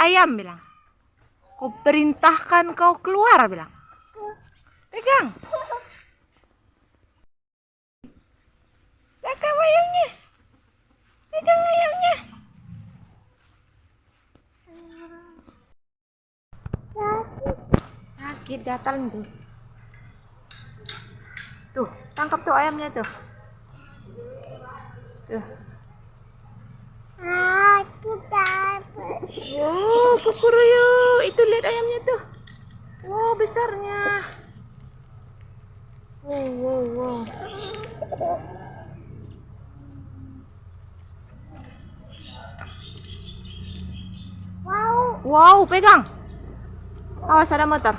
ayam bilang. Ku perintahkan kau keluar bilang. Pegang. Pegang ayamnya. Pegang ayamnya. Sakit gatal tuh. Tuh, tangkap tuh ayamnya tuh. Tuh. Oh, kukuruyo. Itu lihat ayamnya tuh. Wow, besarnya. Wow. Wow, pegang. Awas ada motor.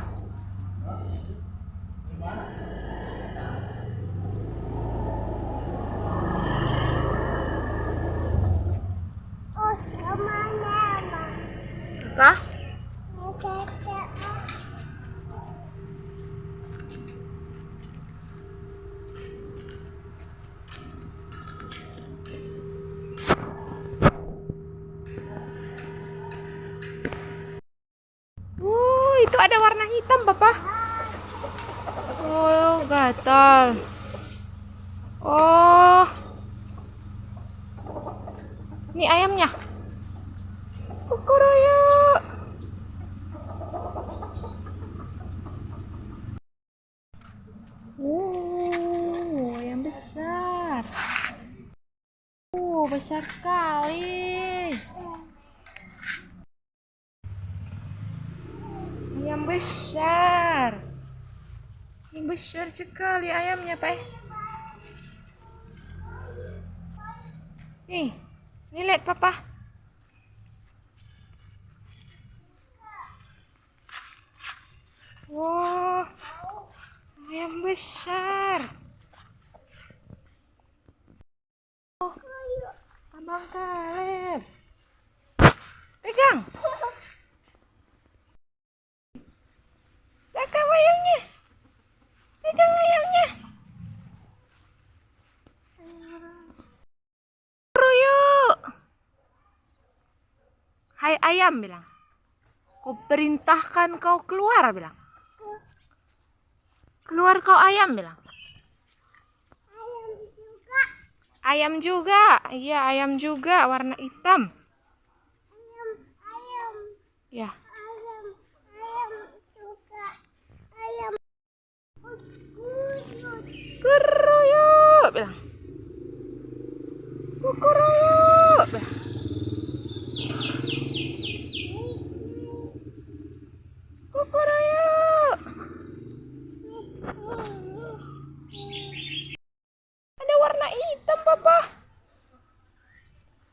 Apa? Itu ada warna hitam, Papa. Oh, gatal. Oh. Ini ayamnya. Kukuruyo. Ayam besar. Besar sekali. Ayam besar. Ini besar sekali ayamnya, Pak. Nih, lihat Papa. Wow, ayam besar. Oh, Abang Kaleb. Pegang. Pegang ayamnya. Pegang ayamnya. Yuk. Hai ayam bilang. Ku perintahkan kau keluar bilang. Keluar kau ayam bilang. Ayam juga. Iya, ayam juga warna hitam. Ayam. Ya. Ayam juga. Ayam. Kukuruyo bilang. Kukuruyo bilang. Kukuruyo. Ada warna hitam, Papa.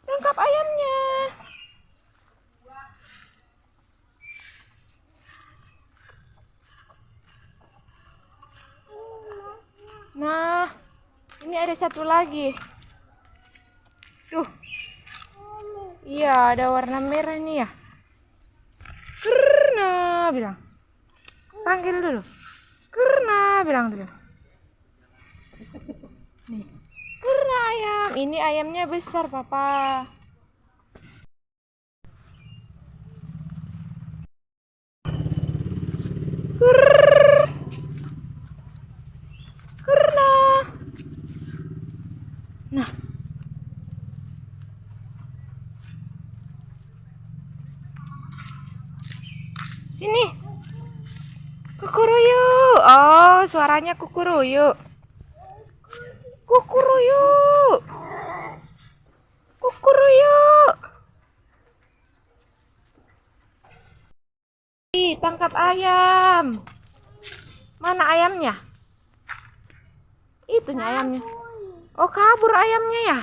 Tangkap ayamnya. Nah, ini ada satu lagi. Tuh. Iya, ada warna merah nih ya. Karena bilang. Panggil dulu. Karena bilang dulu. Nih. Karena ayam. Ini ayamnya besar, Papa. Karena. Nah. Sini. Kukuruyo. Oh, suaranya kukuruyo. Kukuruyo. Kukuruyo. Tangkap ayam. Mana ayamnya? Itunya ayamnya. Oh, kabur ayamnya ya?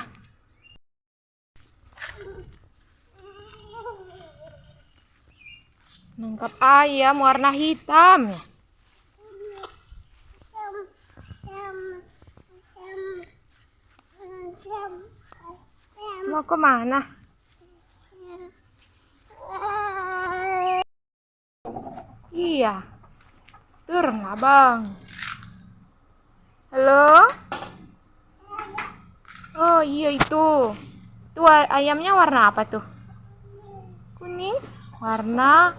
Nangkap ayam warna hitam ya. Mau kemana? Iya. Turun lah, Bang. Halo? Oh iya itu. Tuh ayamnya warna apa tuh? Kuning? Warna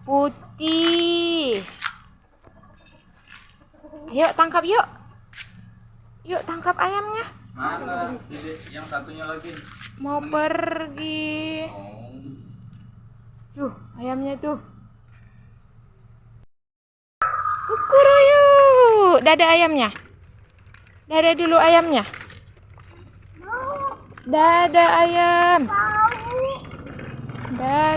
putih. Ayo tangkap yuk. Yuk tangkap ayamnya. Mana? Yang satunya lagi. Mau pergi. Tuh, ayamnya tuh. Kukuruyu. Dadah ayamnya. Dadah dulu ayamnya. Dadah ayam. Dadah.